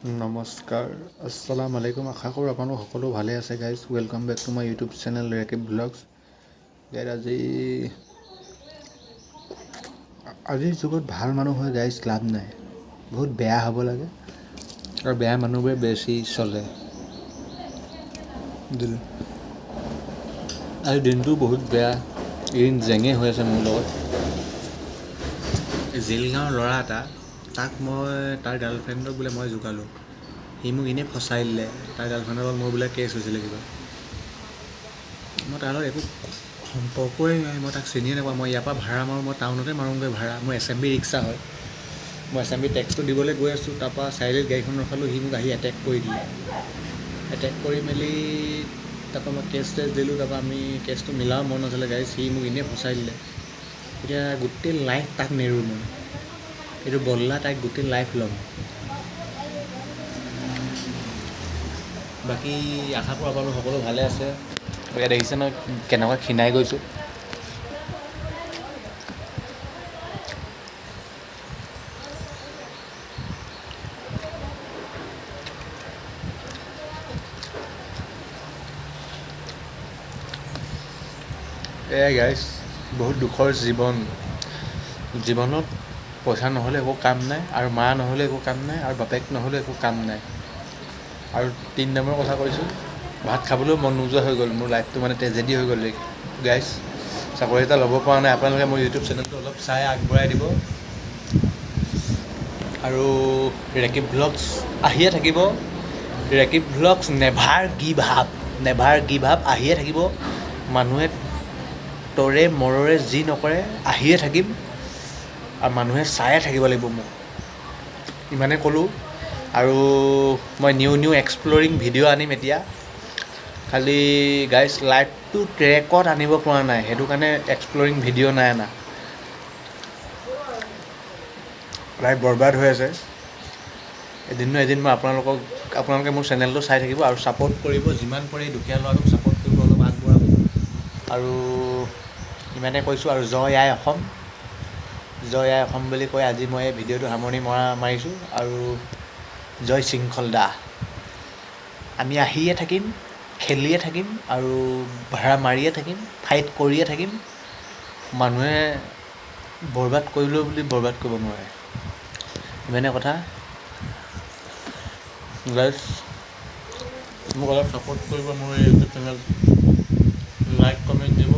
নমস্কাৰ, আসসালামু আলাইকুম। আশা কৰোঁ আপোনালোক সকলো ভালে আছে guys. Welcome back to my YouTube channel Rakib vlogs. Guys আজিৰ যুগত ভাল মানুহ হৈ গাইজ লাভ নাই, বহুত বেয়া হ'ব লাগে আৰু বেয়া মানুহবোৰে বেছি চলে। আজি দিনটো বহুত বেয়া, এদিন জেঙে হৈ আছে মোৰ লগত। জিলগাঁৱৰ ল'ৰা এটা, তাক মই তাৰ গাৰ্লফ্ৰেণ্ডক বোলে মই জোকালোঁ, সি মোক এনেই ফচাই দিলে। তাৰ গাৰ্লফ্ৰেণ্ডৰ লগত মোৰ বোলে কেছ হৈছিলে কিবা। মই তাৰ লগত একো সম্পৰ্কই নাই, মই তাক চিনিয়ে নাপাওঁ। মই ইয়াৰ পৰা ভাড়া মাৰোঁ, মই টাউনতে মাৰোঁগৈ ভাড়া। মোৰ SMB ৰিক্সা হয়, মই SMB টেক্সটো দিবলৈ গৈ আছোঁ। তাৰপৰা চাৰিআলিত গাড়ীখন ৰখালোঁ, সি মোক আহি এটেক কৰি দিলে। এটেক কৰি মেলি তাৰপৰা মই কেছ দিলোঁ। তাৰপৰা আমি কেছটো মিলাব মন নাছিলে গাড়ী, সি মোক এনেই ফচাই দিলে। এতিয়া গোটেই লাইফ তাক নেৰোঁ মই, এইটো বদলা তাইক গোটেই লাইফ ল'ম। বাকী আশা কৰোঁ আপোনালোক সকলো ভালে আছে। ইয়াত দেখিছে নহয় কেনেকুৱা ক্ষীণাই গৈছোঁ। এয়াই গাইজ, বহুত দুখৰ জীৱনত পইচা নহ'লে একো কাম নাই, আৰু মা নহ'লে একো কাম নাই, আৰু বাপেক নহ'লে একো কাম নাই। আৰু 3 নম্বৰ কথা কৈছোঁ, ভাত খাবলৈও মন নোযোৱা হৈ গ'ল। মোৰ লাইফটো মানে ট্ৰেজেডি হৈ গ'ল গাইজ। চাকৰি এটা ল'ব পৰা নাই। আপোনালোকে মোৰ ইউটিউব চেনেলটো অলপ চাই আগবঢ়াই দিব। আৰু ৰেকিব ব্লগছ আহিয়ে থাকিব। Rakib blogs never give up আহিয়ে থাকিব। মানুহে তৰে মৰৰে যি নকৰে আহিয়ে থাকিম, আৰু মানুহে চায়ে থাকিব লাগিব মোক, ইমানেই ক'লোঁ। আৰু মই নিউ এক্সপ্ল'ৰিং ভিডিঅ' আনিম এতিয়া। খালি গাইজ লাইফটো ট্ৰেকত আনিব পৰা নাই, সেইটো কাৰণে এক্সপ্ল'ৰিং ভিডিঅ' নাই অনা। লাইফ বৰবাদ হৈ আছে। এদিন মই আপোনালোকে মোৰ চেনেলটো চাই থাকিব আৰু ছাপোৰ্ট কৰিব, যিমান পাৰে এই দুখীয়া ল'ৰাটোক ছাপোৰ্ট কৰিব, অলপ আগবঢ়াব। আৰু ইমানে কৈছোঁ। আৰু জয় আই অসম বুলি কৈ আজি মই এই ভিডিঅ'টো সামৰণি মাৰিছোঁ। আৰু জয় শৃংখল দা। আমি আহিয়ে থাকিম, খেলিয়ে থাকিম, আৰু ভাড়া মাৰিয়ে থাকিম, ফাইট কৰিয়ে থাকিম। মানুহে বৰবাদ কৰিলেও বুলি বৰবাদ কৰিব নোৱাৰে, ইমানে কথা। গাইজ মোক অলপ ছাপোৰ্ট কৰিব, মোৰ এই ইউটিউব চেনেল লাইক কমেণ্ট দিব।